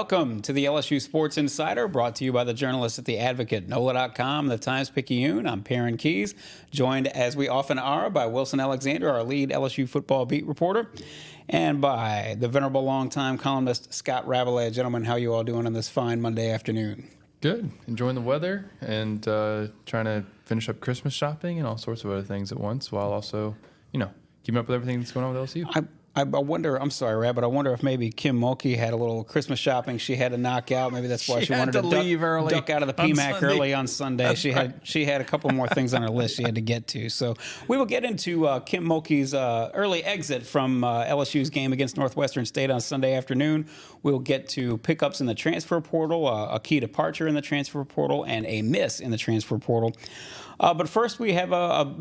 Welcome to the LSU Sports Insider, brought to you by the journalists at The Advocate, NOLA.com, The Times-Picayune. I'm Perryn Keys, joined, as we often are, by Wilson Alexander, our lead LSU football beat reporter, and by the venerable longtime columnist, Scott Rabalais. Gentlemen, how are you all doing on this fine Monday afternoon? Good. Enjoying the weather and trying to finish up Christmas shopping and all sorts of other things at once, while also, keeping up with everything that's going on with LSU. I wonder, I'm sorry, Rab, but I wonder if maybe Kim Mulkey had a little Christmas shopping she had to knock out. Maybe that's why she wanted to leave early, duck out of the PMAC early on Sunday. She had a couple more things on her list she had to get to. So we will get into Kim Mulkey's early exit from LSU's game against Northwestern State on Sunday afternoon. We'll get to pickups in the transfer portal, a key departure in the transfer portal, and a miss in the transfer portal. But first, we have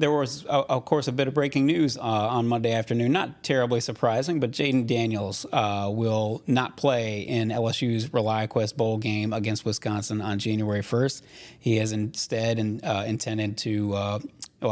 there was, of course, a bit of breaking news on Monday afternoon. Not terribly surprising, but Jayden Daniels will not play in LSU's ReliaQuest Bowl game against Wisconsin on January 1st. He has instead intended to.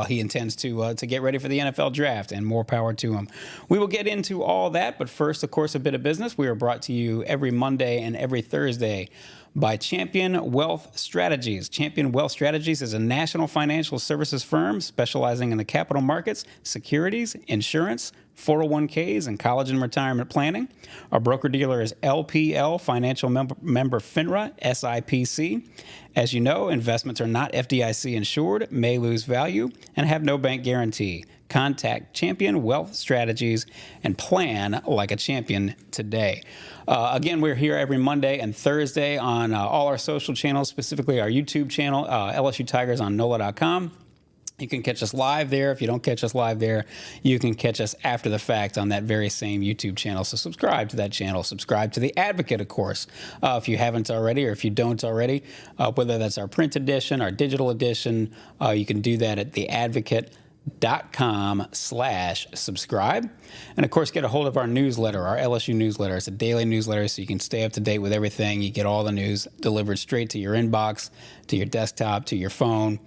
He intends to get ready for the NFL draft, and more power to him. We will get into all that, but first, of course, a bit of business. We are brought to you every Monday and every Thursday by Champion Wealth Strategies. Champion Wealth Strategies is a national financial services firm specializing in the capital markets, securities, insurance, 401ks, and college and retirement planning. Our broker-dealer is LPL, financial member FINRA, SIPC. As you know, investments are not FDIC insured, may lose value, and have no bank guarantee. Contact Champion Wealth Strategies and plan like a champion today. Again, we're here every Monday and Thursday on all our social channels, specifically our YouTube channel, LSU Tigers on NOLA.com. You can catch us live there. If you don't catch us live there, you can catch us after the fact on that very same YouTube channel. So subscribe to that channel. Subscribe to The Advocate, of course, if you haven't already, or if you don't already, whether that's our print edition, our digital edition. You can do that at theadvocate.com/subscribe. And of course, get a hold of our newsletter, our LSU newsletter. It's a daily newsletter, so you can stay up to date with everything. You get all the news delivered straight to your inbox, to your desktop, to your phone.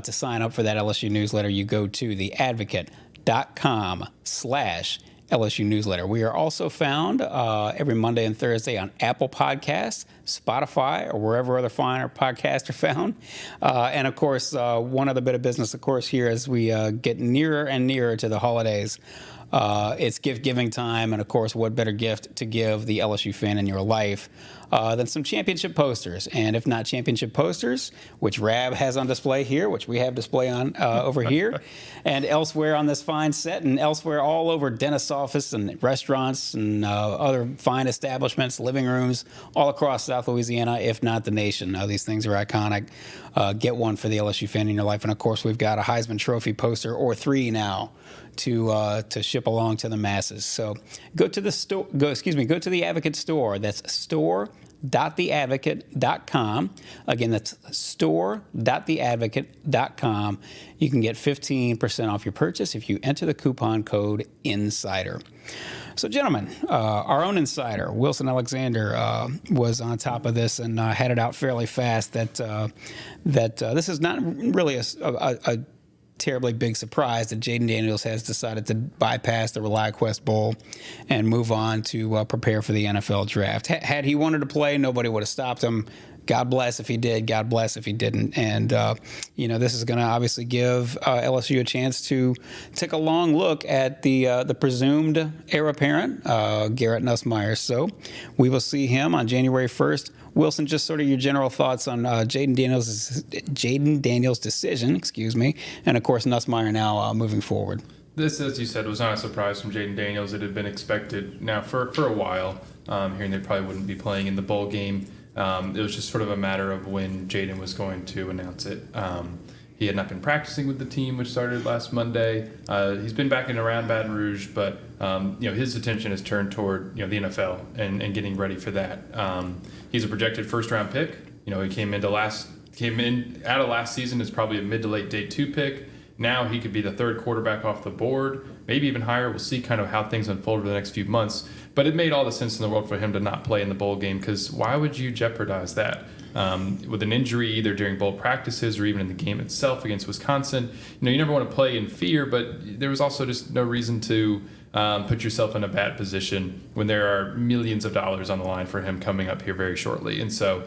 To sign up for that LSU newsletter, you go to theadvocate.com/LSU newsletter. We are also found every Monday and Thursday on Apple Podcasts, Spotify, or wherever other finer podcasts are found. And, of course, one other bit of business, of course, here as we get nearer and nearer to the holidays. It's gift-giving time, and, of course, what better gift to give the LSU fan in your life than some championship posters. And if not championship posters, which Rab has on display here, which we have display on over here, and elsewhere on this fine set, and elsewhere all over dentist's office and restaurants and other fine establishments, living rooms, all across South Louisiana, if not the nation. These things are iconic. Get one for the LSU fan in your life. And, of course, we've got a Heisman Trophy poster or 3 now to ship along to the masses. So go to the store. Go to the Advocate store. That's store.theadvocate.com. Again, that's store.theadvocate.com. You can get 15% off your purchase if you enter the coupon code INSIDER. So, gentlemen, our own insider, Wilson Alexander, was on top of this and had it out fairly fast that this is not really a terribly big surprise that Jayden Daniels has decided to bypass the ReliaQuest Bowl and move on to prepare for the NFL draft. Had he wanted to play, nobody would have stopped him. God bless if he did. God bless if he didn't. And, this is going to obviously give LSU a chance to take a long look at the presumed heir apparent, Garrett Nussmeier. So we will see him on January 1st. Wilson, just sort of your general thoughts on Jayden Daniels' decision, and of course Nussmeier now moving forward. This, as you said, was not a surprise from Jayden Daniels. It had been expected now for a while. Hearing they probably wouldn't be playing in the bowl game. It was just sort of a matter of when Jayden was going to announce it. He had not been practicing with the team, which started last Monday. He's been back in around Baton Rouge, but his attention is turned toward the NFL and getting ready for that. He's a projected first-round pick. He came in out of last season as probably a mid to late day 2 pick. Now he could be the 3rd quarterback off the board, maybe even higher. We'll see kind of how things unfold over the next few months. But it made all the sense in the world for him to not play in the bowl game, because why would you jeopardize that? With an injury either during bowl practices or even in the game itself against Wisconsin. You never want to play in fear, but there was also just no reason to put yourself in a bad position when there are millions of dollars on the line for him coming up here very shortly. And so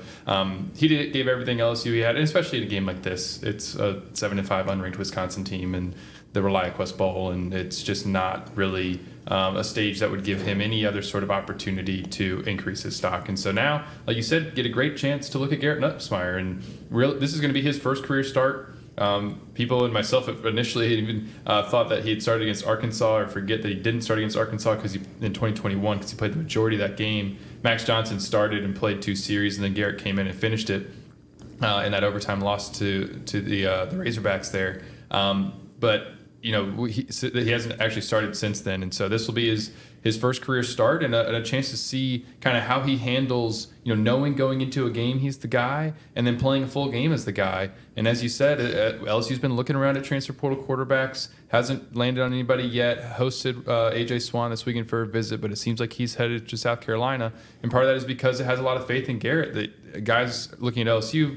gave everything LSU he had, and especially in a game like this. It's a 7-5 unranked Wisconsin team and the ReliaQuest Bowl, and it's just not really a stage that would give him any other sort of opportunity to increase his stock. And so now, like you said, get a great chance to look at Garrett Nussmeier, and this is going to be his first career start. People and myself initially even thought that he had started against Arkansas, or forget that he didn't start against Arkansas in 2021 because he played the majority of that game. Max Johnson started and played 2 series, and then Garrett came in and finished it in that overtime loss to the Razorbacks there. But he hasn't actually started since then, and so this will be his first career start and a chance to see kind of how he handles, knowing going into a game he's the guy, and then playing a full game as the guy. And as you said, LSU's been looking around at transfer portal quarterbacks, hasn't landed on anybody yet. Hosted AJ Swann this weekend for a visit, but it seems like he's headed to South Carolina, and part of that is because it has a lot of faith in Garrett. The guys looking at LSU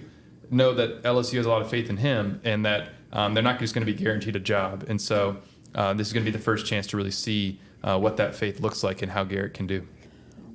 know that LSU has a lot of faith in him, and that they're not just going to be guaranteed a job. And so this is going to be the first chance to really see what that faith looks like and how Garrett can do.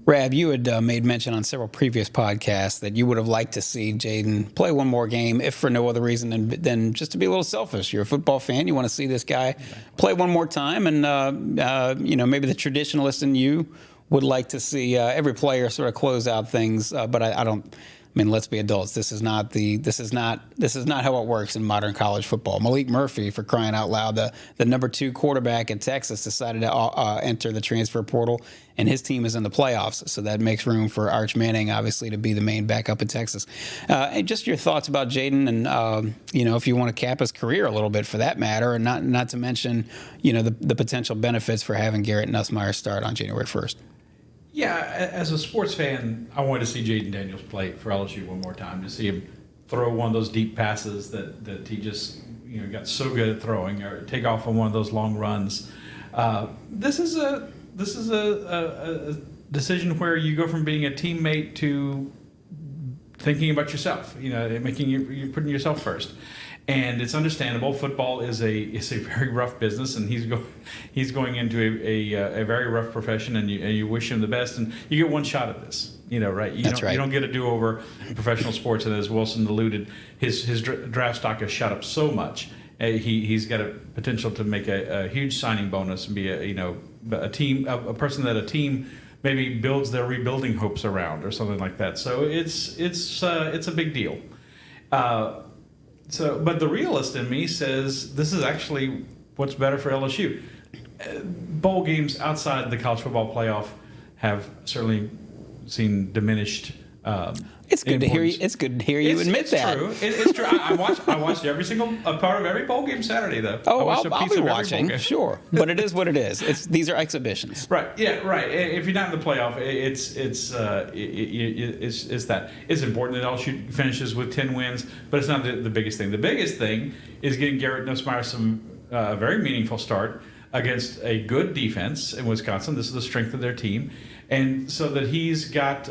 Rab, you had made mention on several previous podcasts that you would have liked to see Jayden play one more game, if for no other reason than just to be a little selfish. You're a football fan. You want to see this guy play one more time. And, maybe the traditionalist in you would like to see every player sort of close out things. But I don't. I mean, let's be adults. This is not how it works in modern college football. Malik Murphy, for crying out loud, the number 2 quarterback in Texas, decided to enter the transfer portal, and his team is in the playoffs. So that makes room for Arch Manning, obviously, to be the main backup in Texas. And just your thoughts about Jayden, and if you want to cap his career a little bit, for that matter, and not to mention, the potential benefits for having Garrett Nussmeier start on January 1st. Yeah, as a sports fan, I wanted to see Jayden Daniels play for LSU one more time, to see him throw one of those deep passes that he just got so good at throwing, or take off on one of those long runs. This is a decision where you go from being a teammate to thinking about yourself. You're putting yourself first. And it's understandable. Football is a very rough business, and he's going into a very rough profession, and you wish him the best. And you get one shot at this, right? You don't get a do-over in professional sports. And as Wilson alluded, his draft stock has shot up so much. He's got a potential to make a huge signing bonus and be a person that a team maybe builds their rebuilding hopes around, or something like that. So it's a big deal. But the realist in me says this is actually what's better for LSU. Bowl games outside the college football playoff have certainly seen diminished. It's good to hear you. It's good to hear you admit that. True. It's true. I watched every single part of every bowl game Saturday, though. Oh, I'll be watching, sure. But it is what it is. These are exhibitions. Right. Yeah. Right. If you're not in the playoff, it's that. It's important that LSU finishes with 10 wins, but it's not the biggest thing. The biggest thing is getting Garrett Nussmeier some very meaningful start against a good defense in Wisconsin. This is the strength of their team. And so that he's got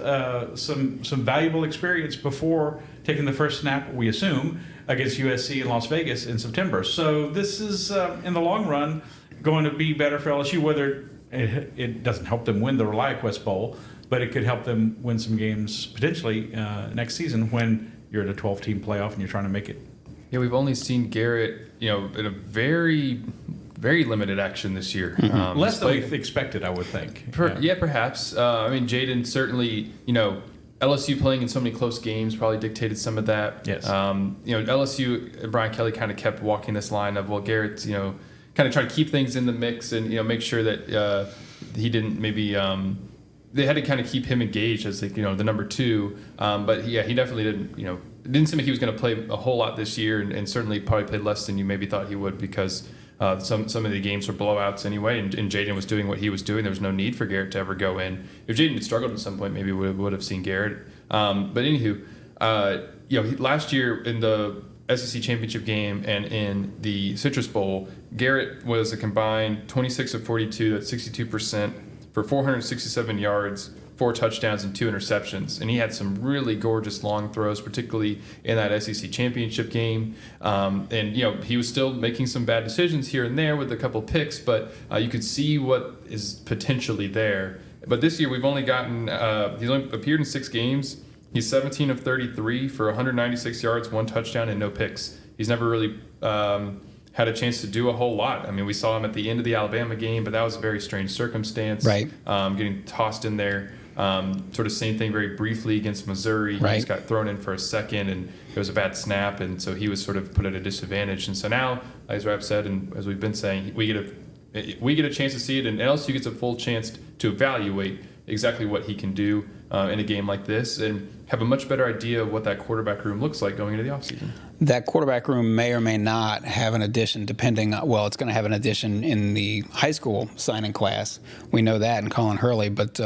some valuable experience before taking the first snap, we assume, against USC in Las Vegas in September. So this is, in the long run, going to be better for LSU, whether it doesn't help them win the ReliaQuest Bowl, but it could help them win some games potentially next season when you're at a 12-team playoff and you're trying to make it. Yeah, we've only seen Garrett, in a very limited action this year. Less than we expected, I would think. Perhaps. Jayden certainly, LSU playing in so many close games probably dictated some of that. Yes. LSU, Brian Kelly kind of kept walking this line of, well, Garrett's, kind of trying to keep things in the mix and, make sure that he didn't maybe they had to kind of keep him engaged as, the number 2. But, he definitely didn't, it didn't seem like he was going to play a whole lot this year, and certainly probably played less than you maybe thought he would, because some of the games were blowouts anyway, and Jayden was doing what he was doing. There was no need for Garrett to ever go in. If Jayden had struggled at some point, maybe we would have seen Garrett. But anywho, last year in the SEC championship game and in the Citrus Bowl, Garrett was a combined 26 of 42, that's 62%, for 467 yards, 4 touchdowns and 2 interceptions, and he had some really gorgeous long throws, particularly in that SEC championship game. And he was still making some bad decisions here and there with a couple picks, but you could see what is potentially there. But this year we've only gotten he's only appeared in 6 games. He's 17 of 33 for 196 yards, 1 touchdown, and no picks. He's never really had a chance to do a whole lot. I mean, we saw him at the end of the Alabama game, but that was a very strange circumstance. Right. Getting tossed in there. Sort of same thing very briefly against Missouri. Right. He just got thrown in for a second, and it was a bad snap, and so he was sort of put at a disadvantage. And so now, as Rab said, and as we've been saying, we get a chance to see it, and LSU gets a full chance to evaluate exactly what he can do in a game like this, and have a much better idea of what that quarterback room looks like going into the offseason. That quarterback room may or may not have an addition, depending on, well, it's going to have an addition in the high school signing class. We know that in Colin Hurley, but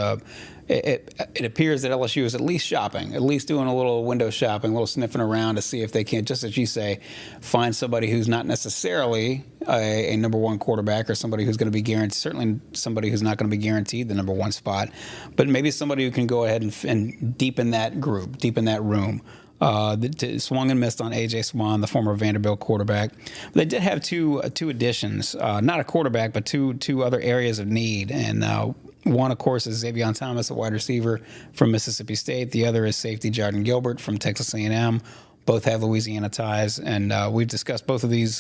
it appears that LSU is at least shopping, at least doing a little window shopping, a little sniffing around to see if they can, just as you say, find somebody who's not necessarily a number 1 quarterback, or somebody who's going to be guaranteed, certainly somebody who's not going to be guaranteed the number 1 spot, but maybe somebody who can go ahead and deepen that group, deepen that room. Swung and missed on AJ Swann, the former Vanderbilt quarterback. They did have two additions, not a quarterback, but two other areas of need. And one, of course, is Xavier Thomas, a wide receiver from Mississippi State. The other is safety Jayden Gilbert from Texas A&M. Both have Louisiana ties, and we've discussed both of these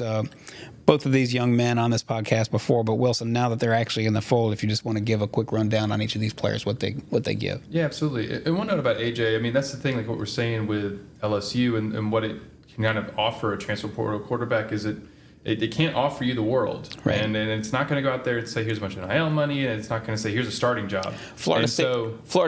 young men on this podcast before. But Wilson, now that they're actually in the fold, if you just want to give a quick rundown on each of these players, what they give. Yeah, absolutely. And one note about AJ, I mean, that's the thing, like what we're saying with LSU and what it can kind of offer a transfer portal quarterback is it can't offer you the world. Right. And it's not going to go out there and say, here's a bunch of NIL money, and it's not going to say, here's a starting job. Florida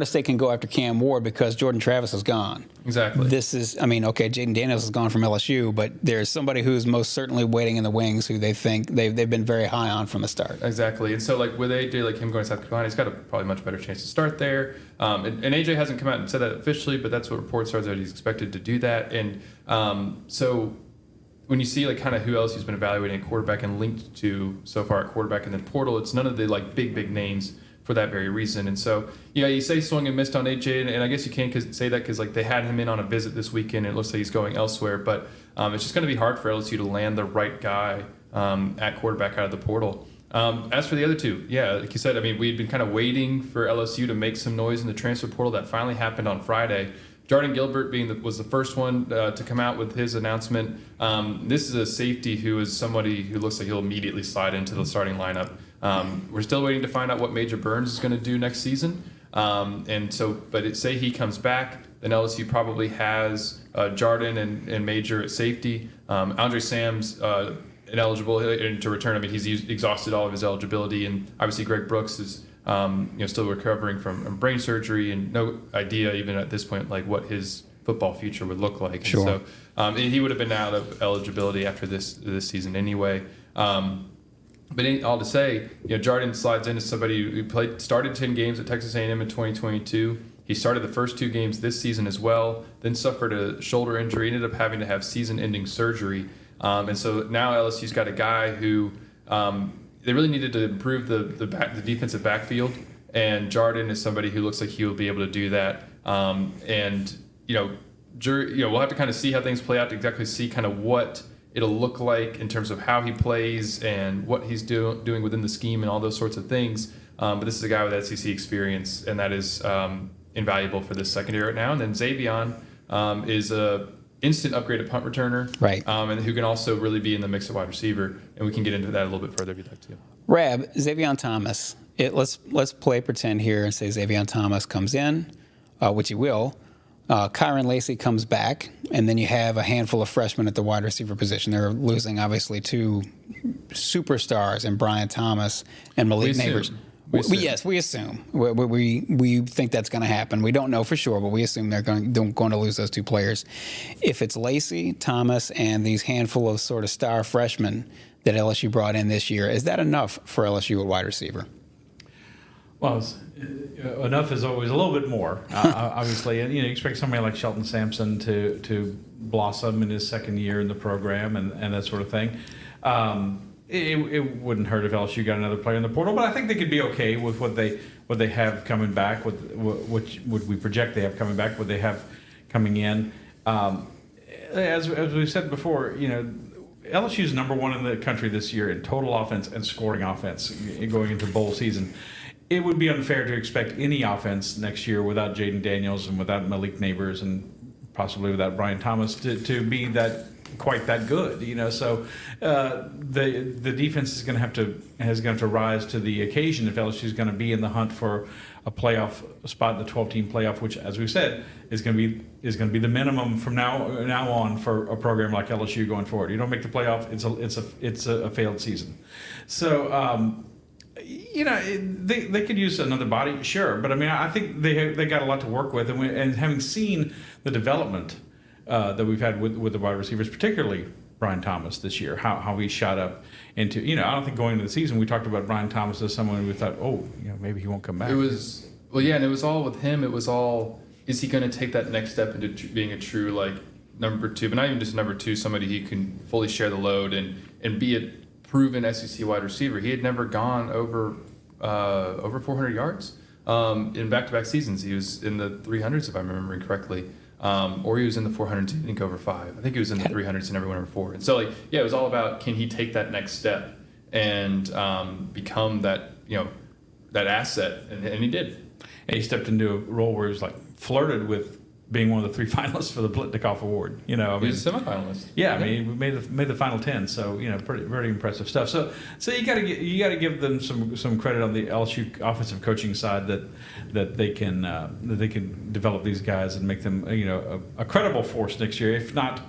State can go after Cam Ward because Jordan Travis is gone. Exactly. Jayden Daniels is gone from LSU, but there's somebody who's most certainly waiting in the wings who they think they've been very high on from the start. Exactly. And so, like, with AJ, like him going to South Carolina, he's got a probably much better chance to start there. And AJ hasn't come out and said that officially, but that's what reports are, that he's expected to do that. And so when you see like kind of who else he's been evaluating at quarterback and linked to so far at quarterback and then portal, it's none of the like big names for that very reason. And so, you say swung and missed on AJ, and I guess you can't say that because like they had him in on a visit this weekend, and it looks like he's going elsewhere. But it's just going to be hard for LSU to land the right guy at quarterback out of the portal. As for the other two, like you said, I mean, we'd been kind of waiting for LSU to make some noise in the transfer portal. That finally happened on Friday. Jayden Gilbert was the first one to come out with his announcement. This is a safety who is somebody who looks like he'll immediately slide into the starting lineup. We're still waiting to find out what Major Burns is going to do next season. Say he comes back, then LSU probably has Jayden and Major at safety. Andre Sam's ineligible to return. I mean, he's exhausted all of his eligibility, and obviously Greg Brooks is still recovering from brain surgery, and no idea even at this point like what his football future would look like. Sure. And so he would have been out of eligibility after this season anyway. But all to say, Jayden slides in as somebody who started 10 games at Texas A&M in 2022. He started the first 2 games this season as well, then suffered a shoulder injury, ended up having to have season-ending surgery. And so now LSU's got a guy who they really needed to improve the defensive backfield, and Jayden is somebody who looks like he will be able to do that. We'll have to kind of see how things play out to exactly see kind of what it'll look like in terms of how he plays and what he's doing within the scheme and all those sorts of things. But this is a guy with SEC experience, and that is invaluable for this secondary right now. And then Xavier is a instant upgrade at punt returner, right? And who can also really be in the mix of wide receiver, and we can get into that a little bit further if you'd like to. Rab, Xavier Thomas. Let's play pretend here and say Xavier Thomas comes in, which he will. Kyron Lacy comes back, and then you have a handful of freshmen at the wide receiver position. They're losing obviously 2 superstars in Brian Thomas and Malik Neighbors. Yes, we assume. We think that's going to happen. We don't know for sure, but we assume they're going to lose those 2 players. If it's Lacy, Thomas, and these handful of sort of star freshmen that LSU brought in this year, is that enough for LSU at wide receiver? Well, enough is always a little bit more, obviously. And you expect somebody like Shelton Sampson to blossom in his second year in the program and that sort of thing. it wouldn't hurt if LSU got another player in the portal, but I think they could be okay with what they have coming back, with what we project they have coming back, what they have coming in. As we said before, LSU is number one in the country this year in total offense and scoring offense going into bowl season. It would be unfair to expect any offense next year without Jayden Daniels and without Malik Neighbors and possibly without Brian Thomas to be quite that good. So the defense is going to have to rise to the occasion if LSU is going to be in the hunt for a playoff spot in the 12-team playoff, which, as we said, is going to be the minimum from now on for a program like LSU going forward. You don't make the playoff, it's a failed season. So they could use another body, sure, but I mean I think they got a lot to work with, and having seen the development that we've had with the wide receivers, particularly Brian Thomas this year, how he shot up into, I don't think going into the season we talked about Brian Thomas as someone we thought, maybe he won't come back. It was, and it was all with him. It was all, is he going to take that next step into being a true, number two, but not even just number two, somebody who can fully share the load and be a proven SEC wide receiver. He had never gone over 400 yards in back-to-back seasons. He was in the 300s, if I'm remembering correctly. Or he was in the 400s, I think, over 5. I think he was in the 300s and never went over 4. And so, it was all about, can he take that next step and become that, that asset, and he did. And he stepped into a role where he was flirted with being one of the 3 finalists for the Blitnikoff Award. He was a semifinalist. Yeah, I mean, he made the final 10. So pretty impressive stuff. So you got to give them some credit on the LSU offensive coaching side that they can develop these guys and make them a credible force next year, if not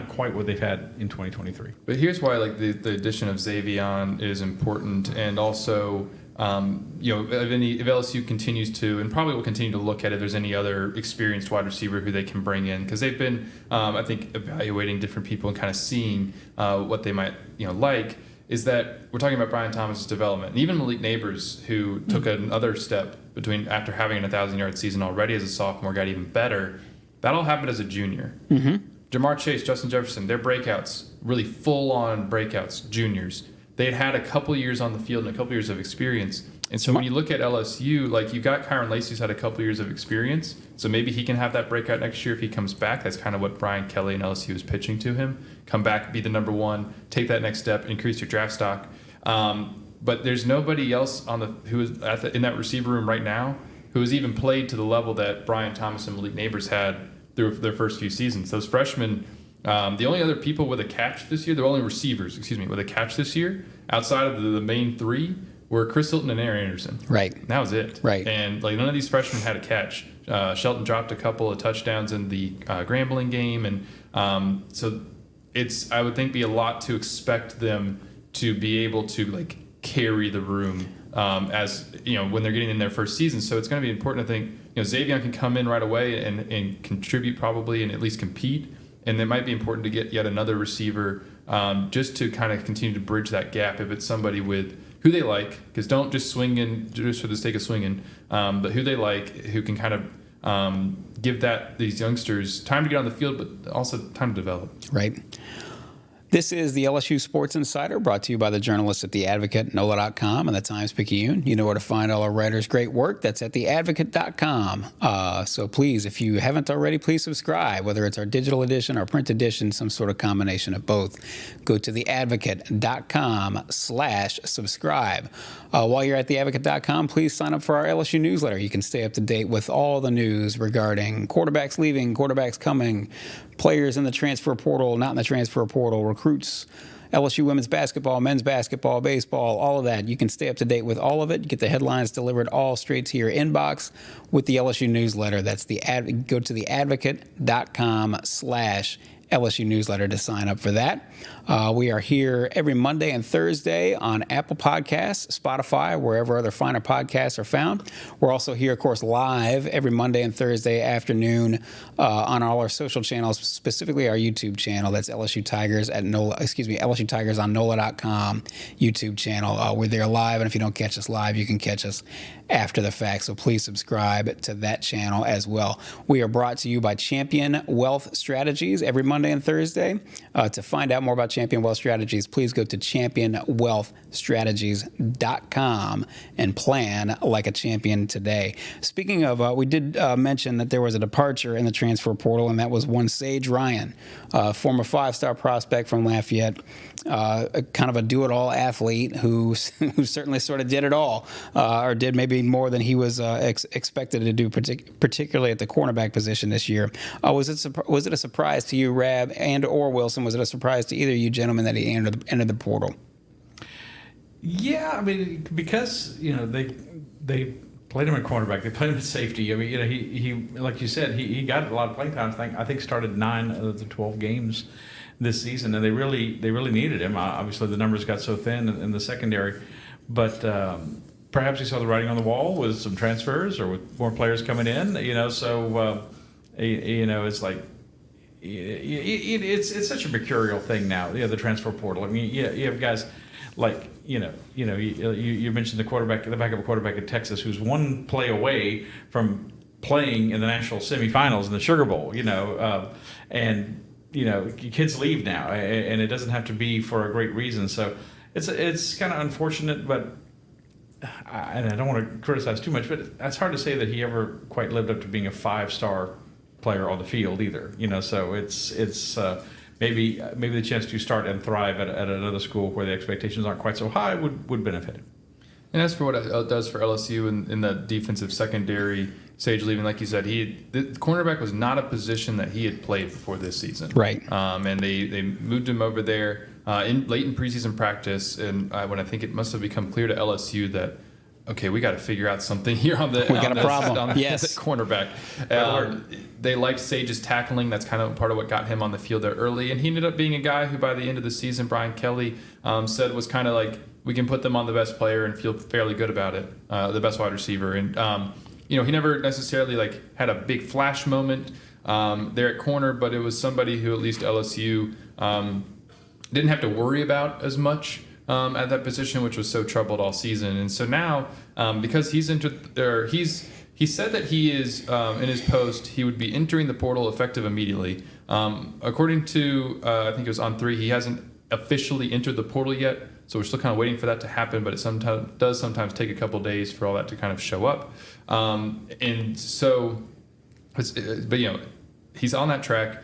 quite what they've had in 2023. But here's why the addition of Xavion is important, and also. If LSU continues to, and probably will continue to look at if there's any other experienced wide receiver who they can bring in, because they've been, I think, evaluating different people and kind of seeing what they might, like, is that we're talking about Brian Thomas's development, and even Malik Neighbors, who took another step after having a 1,000-yard season already as a sophomore, got even better. That all happened as a junior. Mm-hmm. Jamar Chase, Justin Jefferson, their breakouts, really full-on breakouts, juniors. They had a couple years on the field and a couple years of experience. And so when you look at LSU, you got Kyron Lacey, who's had a couple years of experience. So maybe he can have that breakout next year if he comes back. That's kind of what Brian Kelly and LSU is pitching to him. Come back, be the number one, take that next step, increase your draft stock. But there's nobody else who is in that receiver room right now who has even played to the level that Brian Thomas and Malik Neighbors had through their first few seasons. Those freshmen... the only other people with a catch this year, the only receivers, with a catch this year, outside of the main 3, were Chris Hilton and Aaron Anderson. Right. That was it. Right. And none of these freshmen had a catch. Shelton dropped a couple of touchdowns in the Grambling game, and so it's, I would think, be a lot to expect them to be able to carry the room as when they're getting in their first season. So it's going to be important to think Xavion can come in right away and contribute probably, and at least compete. And it might be important to get yet another receiver just to kind of continue to bridge that gap if it's somebody with who they like, because don't just swing in just for the sake of swinging, but who they like, who can kind of give these youngsters time to get on the field, but also time to develop. Right. This is the LSU Sports Insider, brought to you by the journalists at The Advocate, NOLA.com, and the Times-Picayune. You know where to find all our writers' great work. That's at theadvocate.com. So please, if you haven't already, please subscribe, whether it's our digital edition or print edition, some sort of combination of both. Go to theadvocate.com/subscribe. While you're at theadvocate.com, please sign up for our LSU newsletter. You can stay up to date with all the news regarding quarterbacks leaving, quarterbacks coming, players in the transfer portal, not in the transfer portal, recruits, LSU women's basketball, men's basketball, baseball, all of that. You can stay up to date with all of it. Get the headlines delivered all straight to your inbox with the LSU newsletter. That's go to theadvocate.com/LSU newsletter to sign up for that. We are here every Monday and Thursday on Apple Podcasts, Spotify, wherever other finer podcasts are found. We're also here, of course, live every Monday and Thursday afternoon on all our social channels, specifically our YouTube channel. That's LSU Tigers LSU Tigers on NOLA.com YouTube channel. We're there live, and if you don't catch us live, you can catch us after the fact. So please subscribe to that channel as well. We are brought to you by Champion Wealth Strategies every Monday Monday and Thursday. To find out more about Champion Wealth Strategies, please go to championwealthstrategies.com and plan like a champion today. Speaking of, we did mention that there was a departure in the transfer portal, and that was one Sage Ryan, former 5-star prospect from Lafayette, kind of a do-it-all athlete who certainly sort of did it all, or did maybe more than he was expected to do, particularly at the cornerback position this year. Was it a surprise to you, Rab, and or Wilson? Was it a surprise to either of you gentlemen that he entered the portal? Yeah, I mean, because they played him at cornerback, they played him at safety. I mean, he like you said, he got a lot of playing time. I think started 9 of the 12 games this season, and they really needed him. Obviously, the numbers got so thin in the secondary, but perhaps he saw the writing on the wall with some transfers or with more players coming in. So it's like it's such a mercurial thing now. The transfer portal. I mean, you have guys like you mentioned the backup quarterback at Texas, who's one play away from playing in the national semifinals in the Sugar Bowl. And kids leave now, and it doesn't have to be for a great reason. So it's kind of unfortunate, but I don't want to criticize too much. But it's hard to say that he ever quite lived up to being a 5-star player on the field either. So it's maybe the chance to start and thrive at another school where the expectations aren't quite so high would benefit him. And as for what it does for LSU in the defensive secondary, Sage leaving, like you said, the cornerback was not a position that he had played before this season. Right. And they moved him over there late in preseason practice, and when I think it must have become clear to LSU that, okay, we got to figure out something here on the problem. Yes. The cornerback. They liked Sage's tackling. That's kind of part of what got him on the field there early, and he ended up being a guy who by the end of the season, Brian Kelly said was kind of like, we can put them on the best player and feel fairly good about it, the best wide receiver. And he never necessarily had a big flash moment there at corner, but it was somebody who at least LSU didn't have to worry about as much at that position, which was so troubled all season. And so now, because he said that he is in his post, he would be entering the portal effective immediately. According to I think it was On3, he hasn't officially entered the portal yet, so we're still kind of waiting for that to happen. But it does sometimes take a couple days for all that to kind of show up. And so, but he's on that track.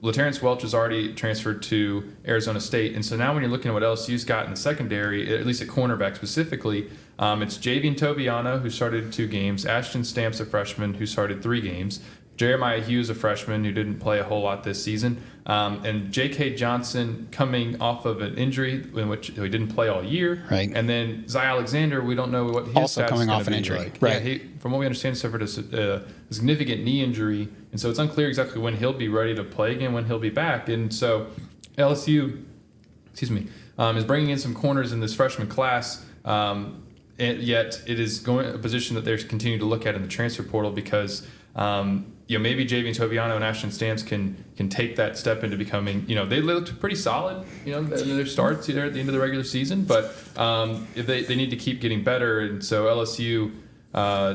LaTerrence Welch has already transferred to Arizona State, and so now when you're looking at what LSU's got in the secondary, at least at cornerback specifically, it's Javian Tobiano, who started 2 games, Ashton Stamps, a freshman, who started 3 games, Jeremiah Hughes, a freshman who didn't play a whole lot this season, and J.K. Johnson coming off of an injury in which he didn't play all year. Right. And then Zy Alexander, we don't know what his also stats coming is off an injury. like. Right. Yeah, from what we understand, suffered a significant knee injury, and so it's unclear exactly when he'll be ready to play again, when he'll be back. And so LSU, is bringing in some corners in this freshman class, and yet it is a position that they're continuing to look at in the transfer portal because maybe Javian Tobiano and Ashton Stamps can take that step into becoming, they looked pretty solid, in their starts at the end of the regular season, but if they need to keep getting better, and so LSU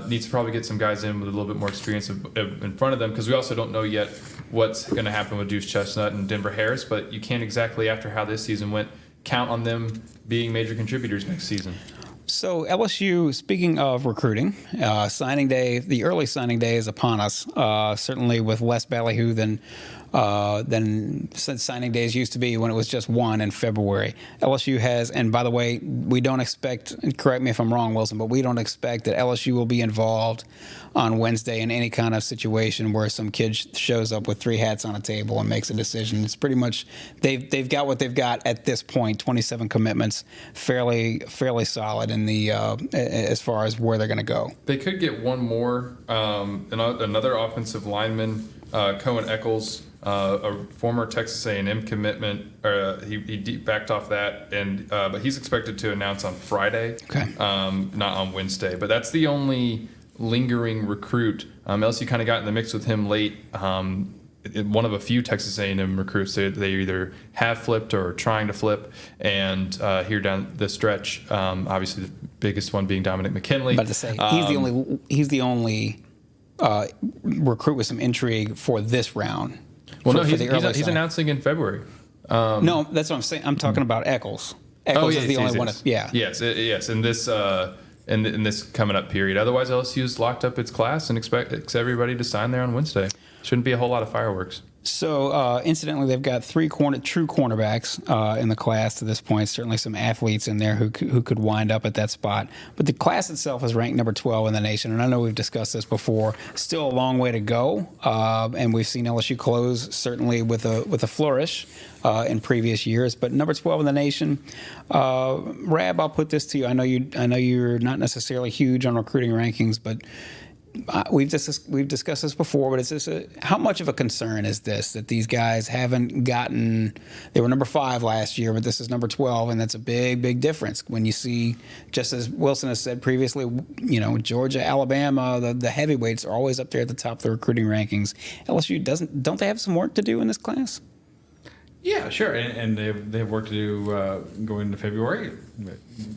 needs to probably get some guys in with a little bit more experience in front of them, because we also don't know yet what's going to happen with Deuce Chestnut and Denver Harris, but you can't exactly, after how this season went, count on them being major contributors next season. So LSU, speaking of recruiting, signing day, the early signing day is upon us. Certainly with less ballyhoo than signing days used to be when it was just one in February. LSU has, and by the way, we don't expect, correct me if I'm wrong, Wilson, but we don't expect that LSU will be involved on Wednesday in any kind of situation where some kid shows up with 3 hats on a table and makes a decision. It's pretty much, they've got what they've got at this point, 27 commitments, fairly solid in the as far as where they're going to go. They could get one more, another offensive lineman, Cohen Eccles, a former Texas A&M commitment. He backed off that, but he's expected to announce on Friday, not on Wednesday. But that's the only lingering recruit. LSU kind of got in the mix with him late. One of a few Texas A&M recruits they either have flipped or are trying to flip, and here down the stretch, obviously the biggest one being Dominic McKinley. About to say he's the only recruit with some intrigue for this round. Well, for the early he's sign. announcing in February. No, that's what I'm saying. I'm talking about Eccles. Eccles is the only one. Yes, in this in this coming up period. Otherwise, LSU's locked up its class and expects everybody to sign there on Wednesday. Shouldn't be a whole lot of fireworks. So, incidentally, they've got true cornerbacks in the class to this point. Certainly some athletes in there who could wind up at that spot. But the class itself is ranked number 12 in the nation. And I know we've discussed this before. Still a long way to go. And we've seen LSU close certainly with a flourish in previous years. But number 12 in the nation. Rab, I'll put this to you. I know you're not necessarily huge on recruiting rankings, but we've discussed this before, but how much of a concern is this that these guys haven't gotten? They were number 5 last year, but this is number 12, and that's a big difference when you see, just as Wilson has said previously, Georgia, Alabama, the heavyweights are always up there at the top of the recruiting rankings. LSU don't they have some work to do in this class? Yeah, sure, and they have work to do going into February.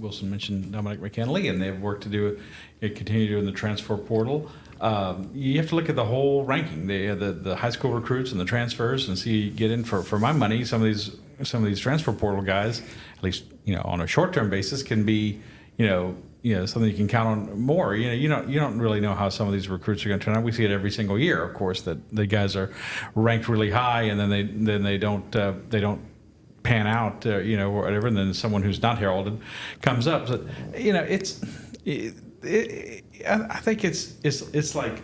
Wilson mentioned Dominic McKinley, and they have work to do, continue doing the transfer portal. You have to look at the whole ranking, the high school recruits and the transfers, and see get in for my money. Some of these transfer portal guys, at least on a short term basis, can be something you can count on more. You don't really know how some of these recruits are going to turn out. We see it every single year, of course, that the guys are ranked really high and then they don't pan out, or whatever, and then someone who's not heralded comes up. So, I think it's like.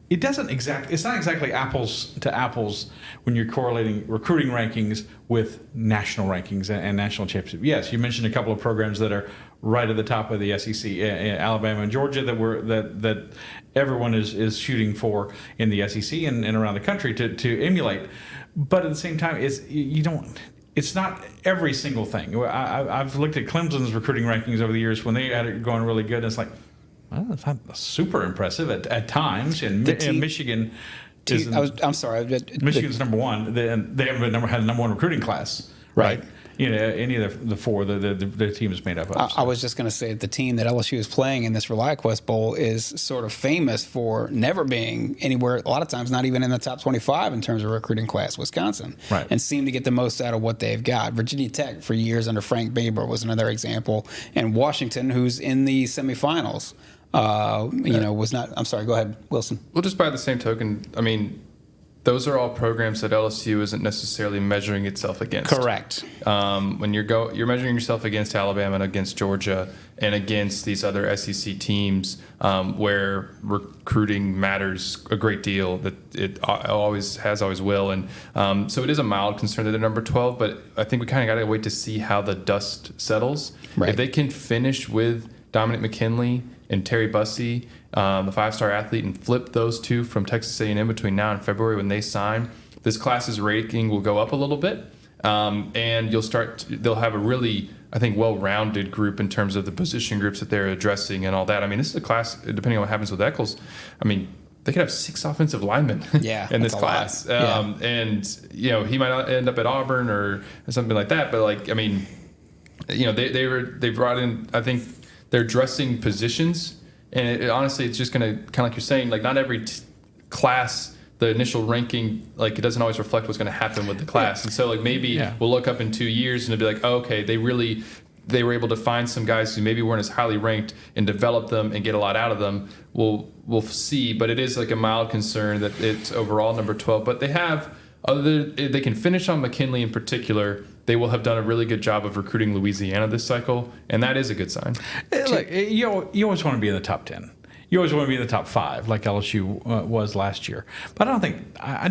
It's not exactly apples to apples when you're correlating recruiting rankings with national rankings and national championship. Yes, you mentioned a couple of programs that are right at the top of the SEC, Alabama and Georgia, that everyone is shooting for in the SEC and around the country to emulate. But at the same time, it's not every single thing. I've looked at Clemson's recruiting rankings over the years when they had it going really good, and it's like, well, it's not super impressive at times. And Michigan I'm sorry. Michigan's number 1. They haven't had a number 1 recruiting class, right? Any of the 4 the team is made up of. I was just going to say that the team that LSU is playing in this ReliaQuest Bowl is sort of famous for never being anywhere, a lot of times not even in the top 25 in terms of recruiting class, Wisconsin, right, and seem to get the most out of what they've got. Virginia Tech for years under Frank Baber was another example, and Washington, who's in the semifinals, was not. I'm sorry, go ahead, Wilson. Well, just by the same token, I mean, those are all programs that LSU isn't necessarily measuring itself against. Correct. When you're measuring yourself against Alabama and against Georgia and against these other SEC teams, where recruiting matters a great deal, that it always will, and so it is a mild concern that they're number 12. But I think we kind of got to wait to see how the dust settles. Right. If they can finish with Dominic McKinley and Terry Bussey, the 5-star athlete, and flip those two from Texas A&M between now and February when they sign, this class's ranking will go up a little bit, and they'll have a really, I think, well-rounded group in terms of the position groups that they're addressing and all that. I mean, this is a class, depending on what happens with Eccles, I mean, they could have 6 offensive lilinemen in this class. And, he might not end up at Auburn or something like that, but, like, I mean, they brought in, I think, they're addressing positions, and honestly, it's just going to, kind of like you're saying, like, not every class, the initial ranking, like, it doesn't always reflect what's going to happen with the class. And so, like, maybe we'll look up in 2 years and it'll be like, oh, okay, they were able to find some guys who maybe weren't as highly ranked and develop them and get a lot out of them. We'll see, but it is like a mild concern that it's overall number 12. But they can finish on McKinley in particular. They will have done a really good job of recruiting Louisiana this cycle, and that is a good sign. Look, you always want to be in the top 10. You always want to be in the top 5, like LSU was last year. But I don't think I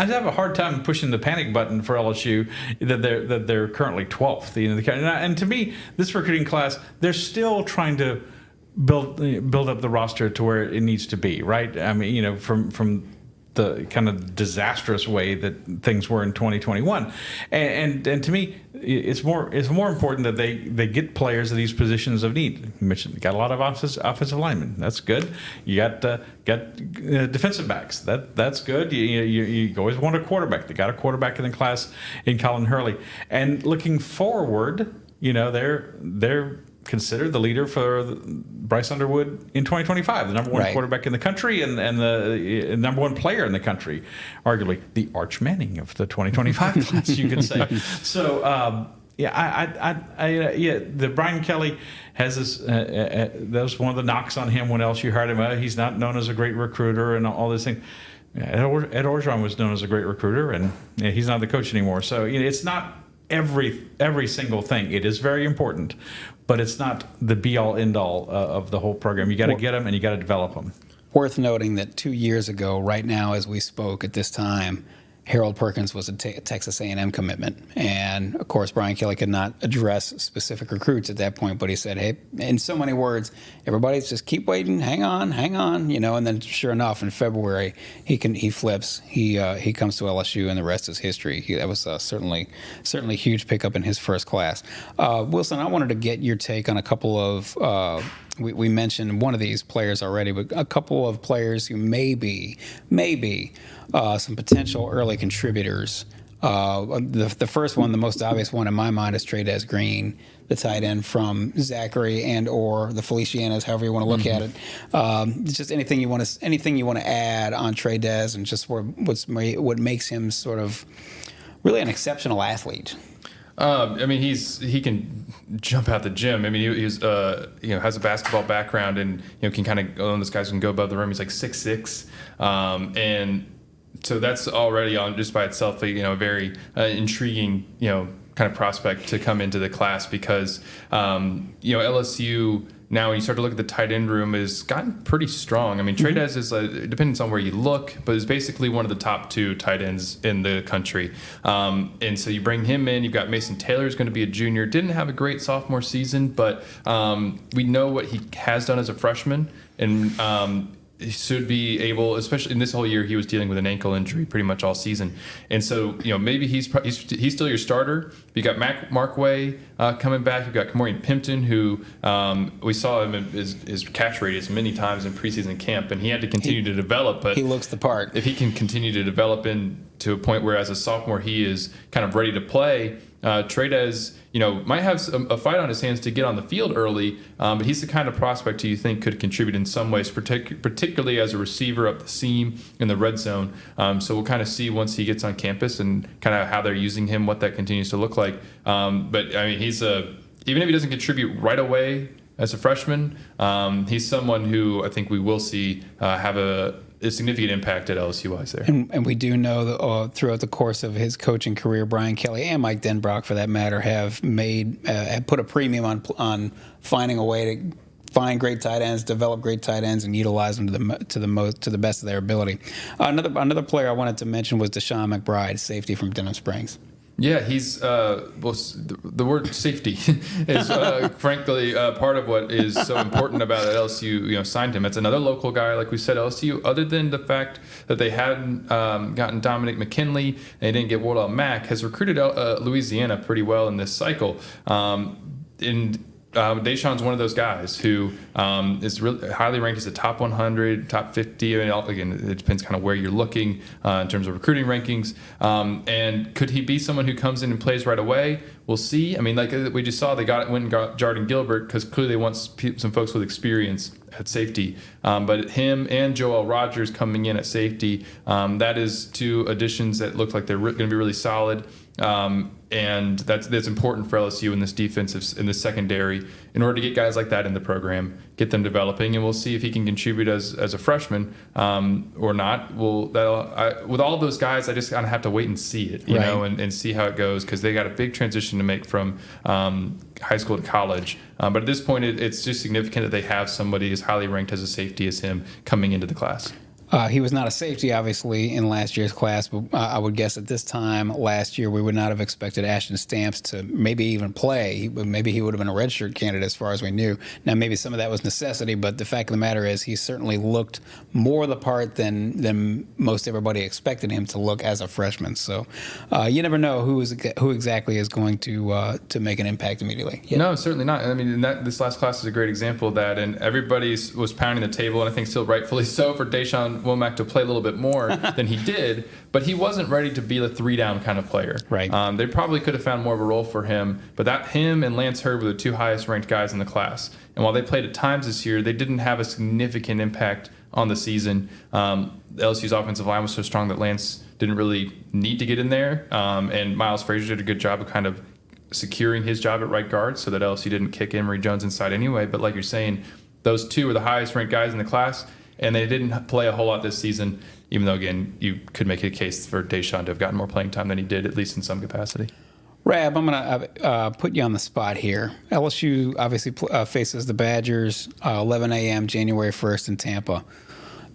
have a hard time pushing the panic button for LSU that they're currently 12th. And to me, this recruiting class, they're still trying to build up the roster to where it needs to be, right? I mean, from the kind of disastrous way that things were in 2021, and to me, it's more important that they get players at these positions of need. You mentioned you got a lot of offensive linemen. That's good. You got defensive backs. That's good. You always want a quarterback. They got a quarterback in the class in Colin Hurley. And looking forward, they're considered the leader for Bryce Underwood in 2025, the number one Right. quarterback in the country and the number one player in the country, arguably the Arch Manning of the 2025 class, you could say. So, the Brian Kelly has this. That was one of the knocks on him when LSU hired him. He's not known as a great recruiter and all this thing. Ed Orgeron was known as a great recruiter, and he's not the coach anymore. So it's not every single thing. It is very important, but it's not the be all end all of the whole program. You got to get them and you got to develop them. Worth noting that 2 years ago, right now as we spoke at this time, Harold Perkins was a Texas A&M commitment. And, of course, Brian Kelly could not address specific recruits at that point, but he said, hey, in so many words, everybody's just keep waiting, hang on, and then sure enough, in February, he flips, he comes to LSU, and the rest is history. That was certainly a huge pickup in his first class. Wilson, I wanted to get your take on a couple of we mentioned one of these players already, but a couple of players who may be some potential early contributors. The first one, the most obvious one in my mind, is Trey'Dez Green, the tight end from Zachary and or the Felicianas, however you want to look at it. Just anything you want to add on Trey'Dez and just what makes him sort of really an exceptional athlete. I mean, he can jump out the gym. I mean, he's has a basketball background and can kind of go. This guy can go above the rim. He's like 6'6", and so that's already on just by itself a very intriguing kind of prospect to come into the class because LSU. Now, when you start to look at the tight end room, has gotten pretty strong. I mean, Trey'Dez is, it depends on where you look, but is basically one of the top 2 tight ends in the country. And so you bring him in. You've got Mason Taylor, who's going to be a junior. Didn't have a great sophomore season, but we know what he has done as a freshman. And he should be able, especially in this whole year, he was dealing with an ankle injury pretty much all season. And so, maybe he's still your starter. You got Mark Way coming back. You've got Kamorian Pimpton, who we saw him his catch radius many times in preseason camp, and he had to continue to develop. But he looks the part. If he can continue to develop into a point where, as a sophomore, he is kind of ready to play, Trey'Dez, might have a fight on his hands to get on the field early, but he's the kind of prospect who you think could contribute in some ways, particularly as a receiver up the seam in the red zone. So we'll kind of see once he gets on campus and kind of how they're using him, what that continues to look like. But I mean, he's even if he doesn't contribute right away as a freshman, he's someone who I think we will see have a significant impact at LSU-wise there. And we do know that throughout the course of his coaching career, Brian Kelly and Mike Denbrock, for that matter, have put a premium on finding a way to find great tight ends, develop great tight ends, and utilize them to the best of their ability. Another player I wanted to mention was Deshaun McBride, safety from Denham Springs. Yeah, he's the word safety is frankly part of what is so important about that LSU signed him. It's another local guy, like we said. LSU, other than the fact that they hadn't gotten Dominic McKinley and they didn't get Wardell Mack, has recruited Louisiana pretty well in this cycle. Deshaun's one of those guys who is really highly ranked as a top 100, top 50. I mean, again, it depends kind of where you're looking in terms of recruiting rankings. And could he be someone who comes in and plays right away? We'll see. I mean, like we just saw, they went and got Jayden Gilbert because clearly they want some folks with experience at safety. But him and Joel Rogers coming in at safety, that is 2 additions that look like they're going to be really solid. And that's important for LSU in this defensive, in the secondary, in order to get guys like that in the program, get them developing, and we'll see if he can contribute as a freshman or not. With all those guys, I just kind of have to wait and see it, you know, and see how it goes, because they got a big transition to make from high school to college. But at this point, it's just significant that they have somebody as highly ranked as a safety as him coming into the class. He was not a safety, obviously, in last year's class, but I would guess at this time last year we would not have expected Ashton Stamps to maybe even play. Maybe he would have been a redshirt candidate as far as we knew. Now, maybe some of that was necessity, but the fact of the matter is he certainly looked more the part than most everybody expected him to look as a freshman. So you never know who exactly is going to make an impact immediately. Yeah. No, certainly not. I mean, this last class is a great example of that, and everybody was pounding the table, and I think still rightfully so, for Deshaun wanted Womack to play a little bit more than he did, but he wasn't ready to be the 3-down kind of player. Right. They probably could have found more of a role for him, but him and Lance Hurd were the 2 highest ranked guys in the class. And while they played at times this year, they didn't have a significant impact on the season. LSU's offensive line was so strong that Lance didn't really need to get in there, and Miles Frazier did a good job of kind of securing his job at right guard so that LSU didn't kick Emory Jones inside anyway. But like you're saying, those 2 were the highest ranked guys in the class, and they didn't play a whole lot this season, even though, again, you could make a case for Deshaun to have gotten more playing time than he did, at least in some capacity. Rab, I'm going to put you on the spot here. LSU obviously faces the Badgers 11 a.m. January 1st in Tampa.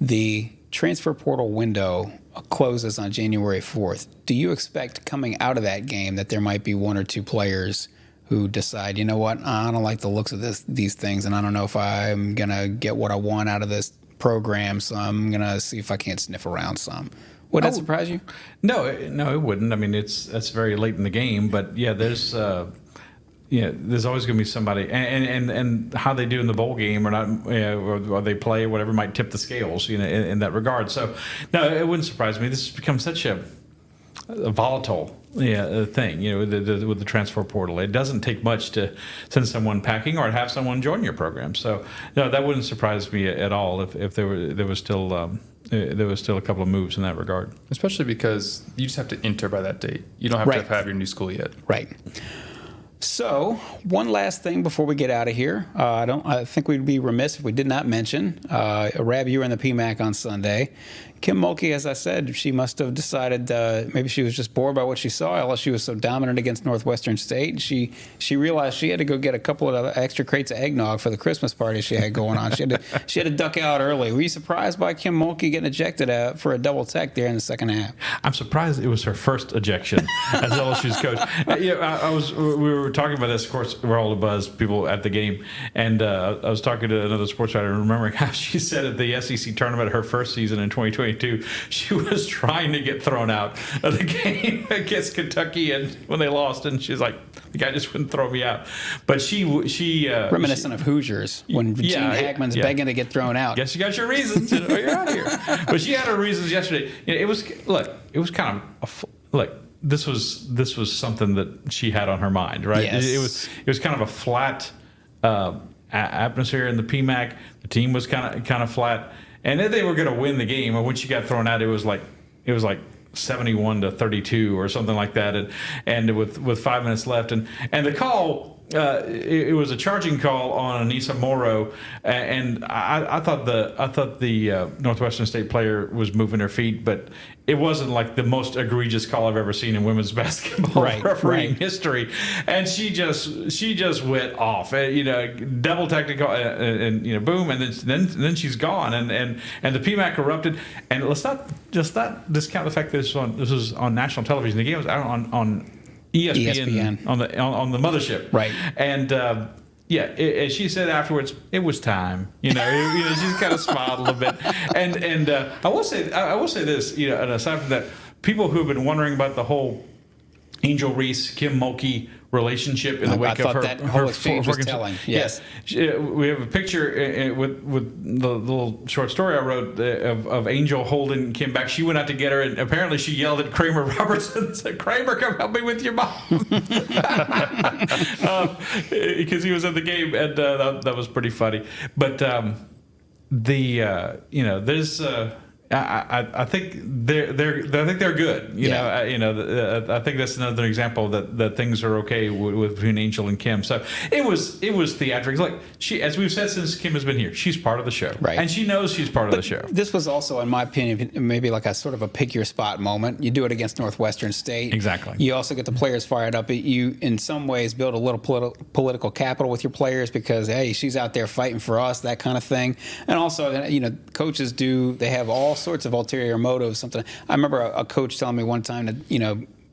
The transfer portal window closes on January 4th. Do you expect coming out of that game that there might be 1 or 2 players who decide, you know what, I don't like the looks of these things, and I don't know if I'm going to get what I want out of this program, so I'm going to see if I can't sniff around some? Would that surprise you? No, it wouldn't. I mean, that's very late in the game, but yeah, there's always going to be somebody, and how they do in the bowl game or not, or they play, whatever might tip the scales, in that regard. So, no, it wouldn't surprise me. This has become such a volatile thing, with the transfer portal. It doesn't take much to send someone packing or have someone join your program. So, no, that wouldn't surprise me at all if there was still a couple of moves in that regard. Especially because you just have to enter by that date. You don't have to have your new school yet. Right. So, one last thing before we get out of here. I think we'd be remiss if we did not mention, Rab, you were in the PMAC on Sunday. Kim Mulkey, as I said, she must have decided maybe she was just bored by what she saw. LSU was so dominant against Northwestern State. She realized she had to go get a couple of extra crates of eggnog for the Christmas party she had going on. She had to duck out early. Were you surprised by Kim Mulkey getting ejected for a double tech there in the second half? I'm surprised it was her first ejection as LSU's coach. We were talking about this. Of course, we're all abuzz people at the game, and I was talking to another sports writer, remembering how she said at the SEC tournament, her first season in 2022, she was trying to get thrown out of the game against Kentucky, and when they lost, and she's like, the guy just wouldn't throw me out. But she reminiscent of Hoosiers when Gene Hackman's begging to get thrown out. Guess you got your reasons. You're out of here. But she had her reasons yesterday. It was kind of this was something that she had on her mind, right? Yes. It was kind of a flat atmosphere in the PMAC. The team was kind of flat, and then they were going to win the game. And when she got thrown out, it was like 71-32 or something like that, and with 5 minutes left, and the call. It was a charging call on Anissa Morrow, and I thought the Northwestern State player was moving her feet, but it wasn't like the most egregious call I've ever seen in women's basketball refereeing history. And she just went off, double technical, and boom, and then she's gone, and the PMAC erupted. And let's not discount the fact that this was on national television. The game was out on ESPN. on the mothership, right? And as she said afterwards, it was time. She's kind of smiled a little bit. And I will say this. And aside from that, people who have been wondering about the whole Angel Reese, Kim Mulkey relationship in the wake of her that whole exchange was telling. Yes. We have a picture with the little short story I wrote of Angel holding Kim back. She went out to get her, and apparently she yelled at Kramer Robertson and said, "Kramer, come help me with your mom," because he was in the game, and that was pretty funny. But there's. I think they're good. I think that's another example that things are okay with between Angel and Kim. So it was theatrics. Like as we've said since Kim has been here, she's part of the show, right? And she knows she's part of the show. This was also, in my opinion, maybe like a sort of a pick your spot moment. You do it against Northwestern State, exactly. You also get the players fired up. You, in some ways, build a little political capital with your players because hey, she's out there fighting for us, that kind of thing. And also, coaches they have all sorts of ulterior motives. Something I remember a coach telling me one time that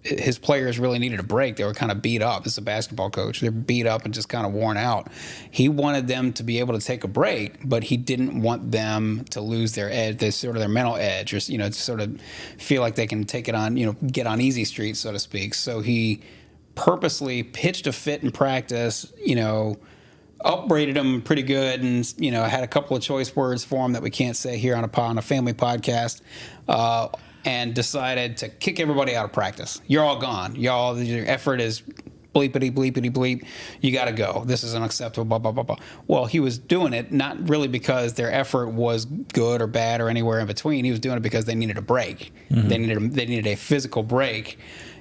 his players really needed a break. They were kind of beat up. This is a basketball coach. They're beat up and just kind of worn out. He wanted them to be able to take a break, but he didn't want them to lose their edge, their mental edge, or to sort of feel like they can take it on, get on easy street, so to speak. So he purposely pitched a fit in practice, upbraided him pretty good, and I had a couple of choice words for him that we can't say here on a family podcast, and decided to kick everybody out of practice. You're all gone. Your effort is bleepity bleepity bleep. You got to go. This is unacceptable. Blah blah blah blah. Well, he was doing it not really because their effort was good or bad or anywhere in between. He was doing it because they needed a break. Mm-hmm. They needed a physical break.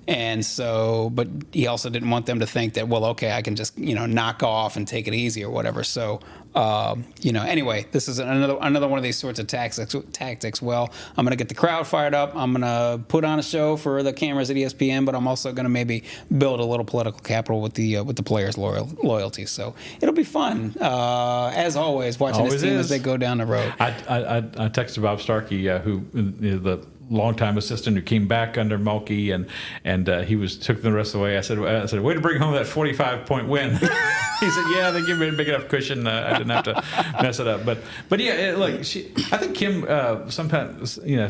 And so, but he also didn't want them to think that, well, okay, I can just, knock off and take it easy or whatever. So, anyway, this is another one of these sorts of tactics. Well, I'm going to get the crowd fired up. I'm going to put on a show for the cameras at ESPN, but I'm also going to maybe build a little political capital with the players' loyalty. So it'll be fun, as always, watching this team as they go down the road. I texted Bob Starkey, who the longtime assistant who came back under Mulkey, and he took the rest of the way. I said, way to bring home that 45-point win. He said, yeah, they give me a big enough cushion. I didn't have to mess it up. But yeah, I think Kim sometimes, I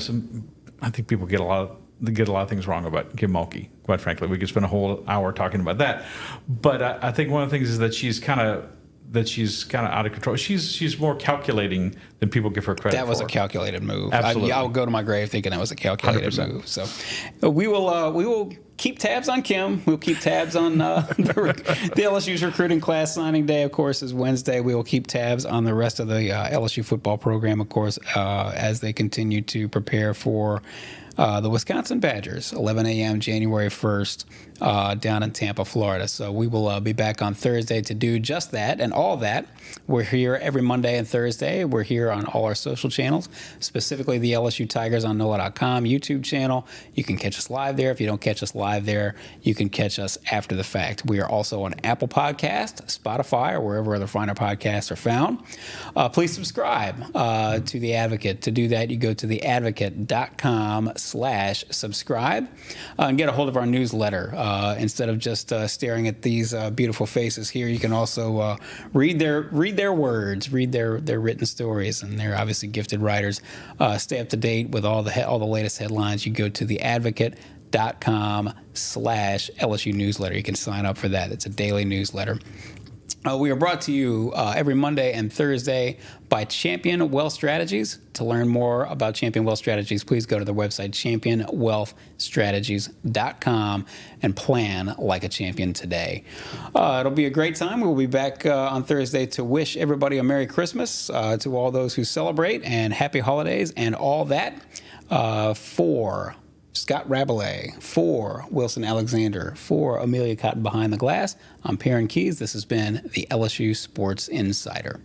think people get a lot of things wrong about Kim Mulkey. Quite frankly, we could spend a whole hour talking about that. But I think one of the things is that she's kind of out of control. She's more calculating than people give her credit for. That was a calculated move. Absolutely. I'll go to my grave thinking that was a calculated 100%. move. So we will keep tabs on Kim. We'll keep tabs on the LSU's recruiting class. Signing day, of course, is Wednesday. We will keep tabs on the rest of the LSU football program, of course, as they continue to prepare for the Wisconsin Badgers, 11 a.m. January 1st, down in Tampa, Florida. So we will be back on Thursday to do just that and all that. We're here every Monday and Thursday. We're here on all our social channels, specifically the LSU Tigers on NOLA.com YouTube channel. You can catch us live there. If you don't catch us live there, you can catch us after the fact. We are also on Apple Podcast, Spotify, or wherever other finer podcasts are found. Please subscribe to The Advocate. To do that, you go to theadvocate.com/subscribe and get a hold of our newsletter. Instead of just staring at these beautiful faces here, you can also read their words, read their written stories, and they're obviously gifted writers. Stay up to date with all the latest headlines. You go to theadvocate.com/LSU newsletter. You can sign up for that. It's a daily newsletter. We are brought to you every Monday and Thursday by Champion Wealth Strategies. To learn more about Champion Wealth Strategies, please go to their website, championwealthstrategies.com, and plan like a champion today. It'll be a great time. We'll be back on Thursday to wish everybody a Merry Christmas, to all those who celebrate, and Happy Holidays and all that. For Scott Rabalais, for Wilson Alexander, for Amelia Cotton behind the glass, I'm Perryn Keys. This has been the LSU Sports Insider.